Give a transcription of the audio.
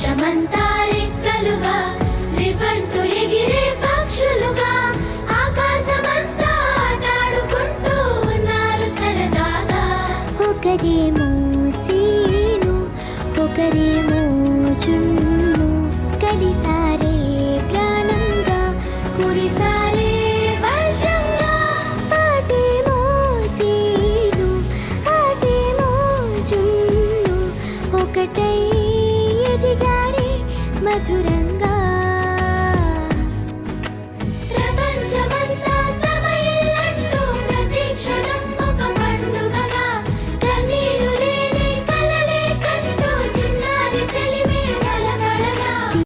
వర్షమంతా రెక్కలుగా రివంటూ ఎగిరే పక్షులుగా ఆకాశమంతా ఆటాడుకుంటూ ఉన్నారు సరదాగా. ఒకరేమో సీను ఒకరేమో జున్ను కలిసారే ప్రాణంగా కురిసారే వర్షంగా. పాటేమో సీను ఆటేమో జున్ను ఒకటై ఎదిగారే మధురంగా.